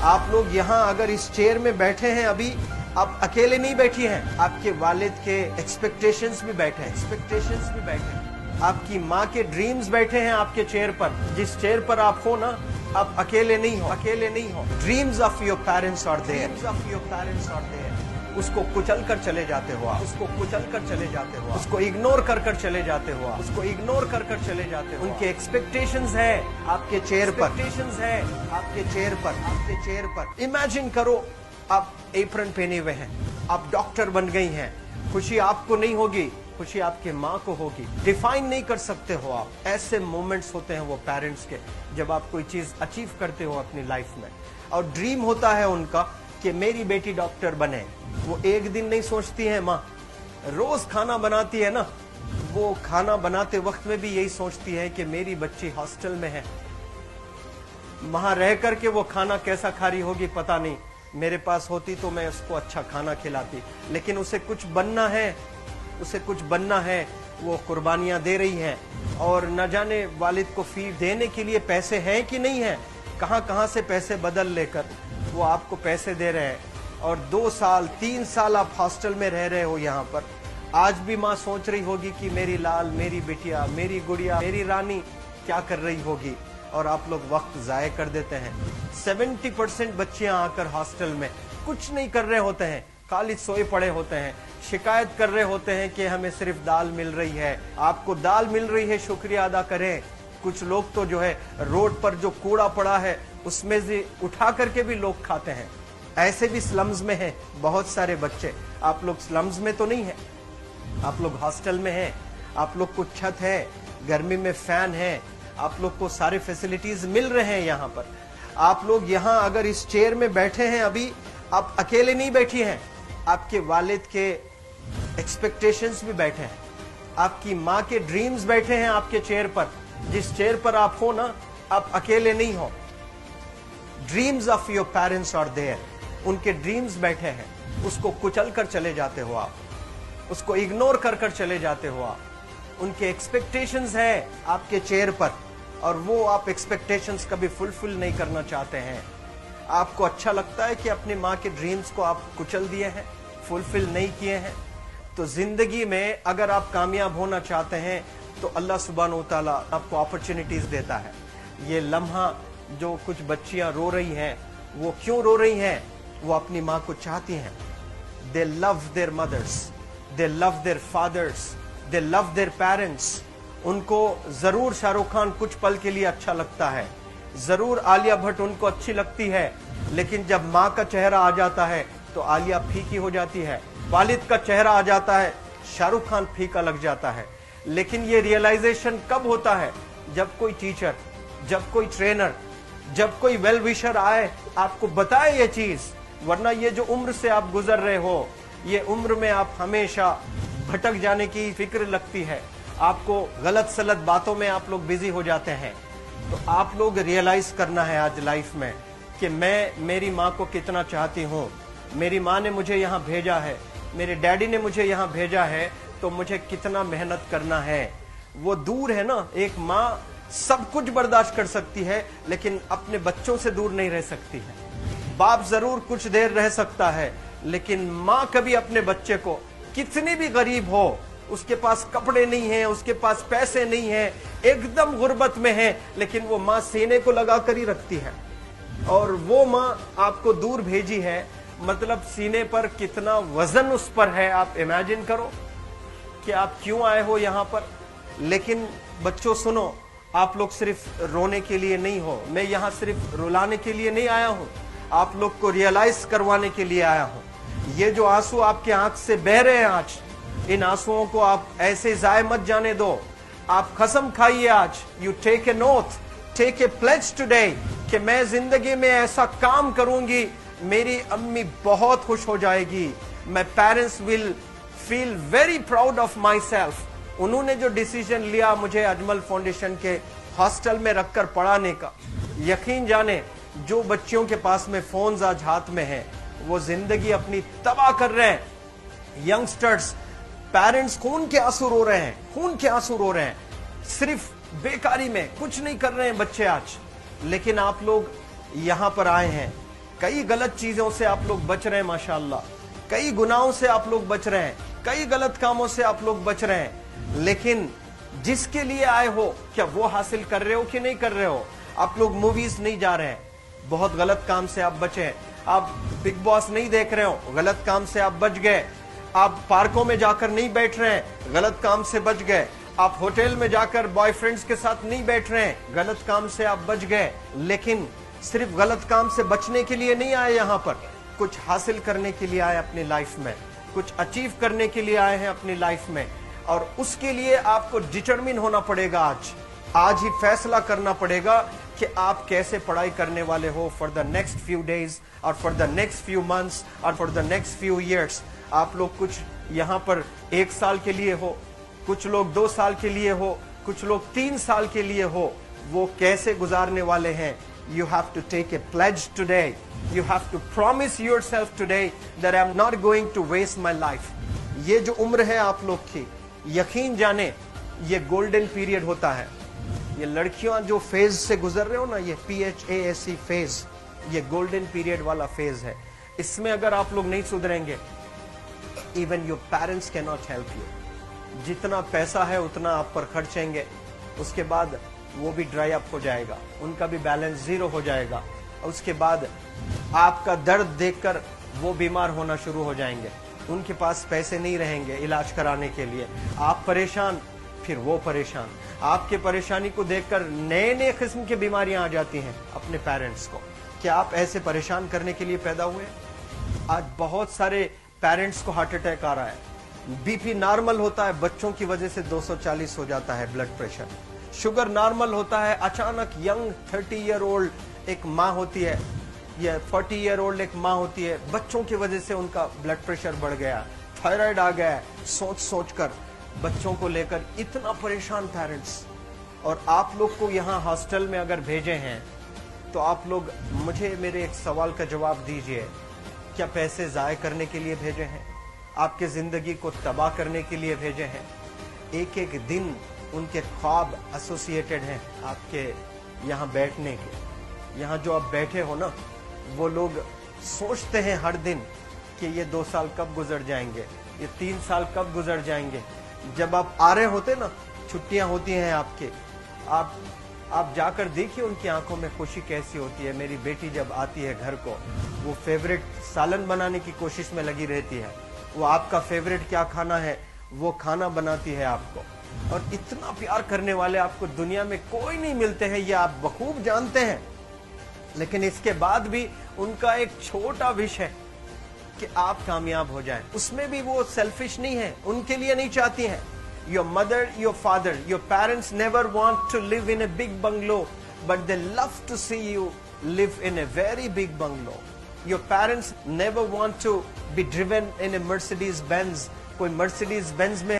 आप लोग यहाँ अगर इस चेयर में बैठे हैं अभी, आप अकेले नहीं बैठी हैं, आपके वालिद के एक्सपेक्टेशंस भी बैठे हैं, आपकी माँ के ड्रीम्स बैठे हैं आपके चेयर पर। जिस चेयर पर आप हो ना, आप अकेले नहीं हो। Dreams of your parents are there. उसको कुचल कर चले जाते हो आप, उसको इग्नोर कर चले जाते हो आप, उनके एक्सपेक्टेशंस है आपके चेयर पर। इमेजिन करो आप एप्रन पहने हुए हैं, आप डॉक्टर बन गई हैं। खुशी आपको नहीं होगी, खुशी आपके माँ को होगी। डिफाइन नहीं कर सकते हो आप। ऐसे मोमेंट्स होते हैं वो पेरेंट्स के, जब आप कोई चीज अचीव करते हो अपनी लाइफ में, और ड्रीम होता है उनका कि मेरी बेटी डॉक्टर बने। वो एक दिन नहीं सोचती है माँ, रोज खाना बनाती है ना, वो खाना बनाते वक्त में भी यही सोचती है कि मेरी बच्ची हॉस्टल में है, वहां रह करके वो खाना कैसा खा रही होगी पता नहीं। मेरे पास होती तो मैं उसको अच्छा खाना खिलाती, लेकिन उसे कुछ बनना है, वो कुर्बानियां दे रही है। और न जाने वालिद को फीस देने के लिए पैसे हैं कि नहीं है, कहां से पैसे बदल लेकर वो आपको पैसे दे रहे हैं। और 2 साल 3 साल आप हॉस्टल में रह रहे हो यहाँ पर। आज भी माँ सोच रही होगी कि मेरी लाल, मेरी बिटिया, मेरी गुड़िया, मेरी रानी क्या कर रही होगी, और आप लोग वक्त जाये कर देते हैं। 70% बच्चियां आकर हॉस्टल में कुछ नहीं कर रहे होते हैं, खाली सोए पड़े होते हैं, शिकायत कर रहे होते हैं कि हमें सिर्फ दाल मिल रही है। आपको दाल मिल रही है, शुक्रिया अदा करें। कुछ लोग तो जो है रोड पर जो कूड़ा पड़ा है उसमें से उठा करके भी लोग खाते हैं। ऐसे भी स्लम्स में हैं बहुत सारे बच्चे। आप लोग स्लम्स में तो नहीं है, आप लोग हॉस्टल में हैं, आप लोग को छत है, गर्मी में फैन है, आप लोग को सारे फैसिलिटीज मिल रहे हैं यहाँ पर। आप लोग यहाँ अगर इस चेयर में बैठे हैं अभी, आप अकेले नहीं बैठी हैं, आपके वालिद के एक्सपेक्टेशंस भी बैठे हैं, आपकी माँ के ड्रीम्स बैठे हैं आपके चेयर पर। जिस चेयर पर आप हो ना, आप अकेले नहीं हो। Dreams of your parents are there. उनके ड्रीम्स बैठे हैं, उसको कुचल कर चले जाते हो आप, उसको इग्नोर कर चले जाते हो आप। उनके एक्सपेक्टेशंस है आपके चेयर पर, और वो आप एक्सपेक्टेशंस कभी फुलफिल नहीं करना चाहते हैं। आपको अच्छा लगता है कि अपनी माँ के ड्रीम्स को आप कुचल दिए हैं, फुलफिल नहीं किए हैं। तो जिंदगी में अगर आप कामयाब होना चाहते हैं तो अल्लाह सुब्हानहू तआला आपको अपॉर्चुनिटीज देता है। ये लम्हा जो कुछ बच्चियां रो रही हैं, वो क्यों रो रही हैं? वो अपनी माँ को चाहती हैं। They love their mothers, they love their fathers, they love their parents. उनको जरूर शाहरुख खान कुछ पल के लिए अच्छा लगता है, जरूर आलिया भट्ट उनको अच्छी लगती है, लेकिन जब माँ का चेहरा आ जाता है तो आलिया फीकी हो जाती है। वालिद का चेहरा आ जाता है, शाहरुख खान फीका लग जाता है। लेकिन ये रियलाइजेशन कब होता है? जब कोई टीचर, जब कोई ट्रेनर, जब कोई वेल विशर आए, आपको बताए ये चीज। वरना ये जो उम्र से आप गुजर रहे हो, ये उम्र में आप हमेशा भटक जाने की फिक्र लगती है, आपको गलत सलत बातों में आप लोग बिजी हो जाते हैं। तो आप लोग रियलाइज करना है आज लाइफ में कि मैं मेरी माँ को कितना चाहती हूँ। मेरी माँ ने मुझे यहाँ भेजा है, मेरे डैडी ने मुझे यहाँ भेजा है, तो मुझे कितना मेहनत करना है। वो दूर है ना, एक माँ सब कुछ बर्दाश्त कर सकती है, लेकिन अपने बच्चों से दूर नहीं रह सकती है। बाप जरूर कुछ देर रह सकता है, लेकिन माँ कभी अपने बच्चे को, कितनी भी गरीब हो, उसके पास कपड़े नहीं है, उसके पास पैसे नहीं है, एकदम गुर्बत में है, लेकिन वो माँ सीने को लगा कर ही रखती है। और वो माँ आपको दूर भेजी है, मतलब सीने पर कितना वजन उस पर है। आप इमेजिन करो कि आप क्यों आए हो यहाँ पर। लेकिन बच्चों सुनो, आप लोग सिर्फ रोने के लिए नहीं हो, मैं यहाँ सिर्फ रुलाने के लिए नहीं आया हूँ, आप लोग को रियलाइज करवाने के लिए आया हूँ। ये जो आंसू आपके आंख से बह रहे हैं आज, इन आंसुओं को आप ऐसे जाए मत जाने दो। आप कसम खाइए आज, you take a note, take a pledge today, कि मैं जिंदगी में ऐसा काम करूंगी, मेरी अम्मी बहुत खुश हो जाएगी। My parents will feel very proud of my self. उन्होंने जो डिसीजन लिया मुझे अजमल फाउंडेशन के हॉस्टल में रखकर पढ़ाने का, यकीन जाने जो बच्चियों के पास में फोन्स आज हाथ में हैं, वो जिंदगी अपनी तबाह कर रहे हैं। यंगस्टर्स, पेरेंट्स खून के आंसू रो रहे हैं, खून के आंसू रो रहे हैं, सिर्फ बेकारी में कुछ नहीं कर रहे हैं बच्चे आज। लेकिन आप लोग यहाँ पर आए हैं, कई गलत चीजों से आप लोग बच रहे हैं माशाअल्लाह, कई गुनाहों से आप लोग बच रहे हैं, कई गलत कामों से आप लोग बच रहे हैं, लेकिन जिसके लिए आए हो क्या वो हासिल कर रहे हो कि नहीं कर रहे हो? आप लोग मूवीज नहीं जा रहे हैं, बहुत गलत काम से आप बचे हैं। आप बिग बॉस नहीं देख रहे हो, गलत काम से आप बच गए। आप पार्कों में जाकर नहीं बैठ रहे हैं, गलत काम से बच गए। आप होटल में जाकर बॉयफ्रेंड्स के साथ नहीं बैठ रहे हैं, गलत काम से आप बच गए। लेकिन सिर्फ गलत काम से बचने के लिए नहीं आए, यहाँ पर कुछ हासिल करने के लिए आए अपनी लाइफ में, कुछ अचीव करने के लिए आए हैं अपनी लाइफ में। और उसके लिए आपको डिटरमिन होना पड़ेगा। आज ही फैसला करना पड़ेगा कि आप कैसे पढ़ाई करने वाले हो for the next few days और for the next few months और for the next few years. आप लोग कुछ यहाँ पर 1 साल के लिए हो, कुछ लोग 2 साल के लिए हो, कुछ लोग 3 साल के लिए हो। वो कैसे गुजारने वाले हैं? You have to take a pledge today. You have to promise yourself today that I'm not going to waste my life. ये जो उम्र है आप लोग की, यकीन जाने ये गोल्डन पीरियड होता है। ये लड़कियां जो फेज से गुजर रहे हो ना, ये PHASE फेज, ये गोल्डन पीरियड वाला फेज है। इसमें अगर आप लोग नहीं सुधरेंगे, even your parents can not help you. जितना पैसा है उतना आप पर खर्चेंगे, उसके बाद वो भी ड्राई अप हो जाएगा, उनका भी बैलेंस 0 हो जाएगा। उसके बाद आपका दर्द देखकर वो बीमार होना शुरू हो जाएंगे, उनके पास पैसे नहीं रहेंगे इलाज कराने के लिए। आप परेशान, फिर वो परेशान। आपके परेशानी को देखकर नए नए किस्म की बीमारियां आ जाती हैं अपने पेरेंट्स को। क्या आप ऐसे परेशान करने के लिए पैदा हुए? आज बहुत सारे पेरेंट्स को हार्ट अटैक आ रहा है। बीपी नॉर्मल होता है, बच्चों की वजह से 240 हो जाता है ब्लड प्रेशर। शुगर नॉर्मल होता है, अचानक यंग 30 ईयर ओल्ड एक माँ होती है या 40 ईयर ओल्ड एक माँ होती है, बच्चों की वजह से उनका ब्लड प्रेशर बढ़ गया, थायराइड आ गया। सोच सोच कर बच्चों को लेकर इतना परेशान पेरेंट्स। और आप लोग को यहाँ हॉस्टल में अगर भेजे हैं तो आप लोग मुझे मेरे एक सवाल का जवाब दीजिए, क्या पैसे जाय करने के लिए भेजे हैं? आपके जिंदगी को तबाह करने के लिए भेजे हैं? एक एक दिन उनके ख्वाब एसोसिएटेड हैं आपके यहाँ बैठने के। यहाँ जो आप बैठे हो ना, वो लोग सोचते हैं हर दिन कि ये 2 साल कब गुजर जाएंगे, ये 3 साल कब गुजर जाएंगे। जब आप आ रहे होते ना, छुट्टियां होती हैं आपके, आप जाकर देखिए उनकी आंखों में खुशी कैसी होती है। मेरी बेटी जब आती है घर को, वो फेवरेट सालन बनाने की कोशिश में लगी रहती है। वो आपका फेवरेट क्या खाना है वो खाना बनाती है आपको। और इतना प्यार करने वाले आपको दुनिया में कोई नहीं मिलते हैं, ये आप बखूब जानते हैं। लेकिन इसके बाद भी उनका एक छोटा विश है कि आप कामयाब हो जाएं। उसमें भी वो सेल्फिश नहीं है, उनके लिए नहीं चाहती हैं। Your mother, your father, your parents never want to live in a big bungalow, but they love to see you live in a very big bungalow. Your parents never want to be driven in a Mercedes Benz. कोई Mercedes Benz में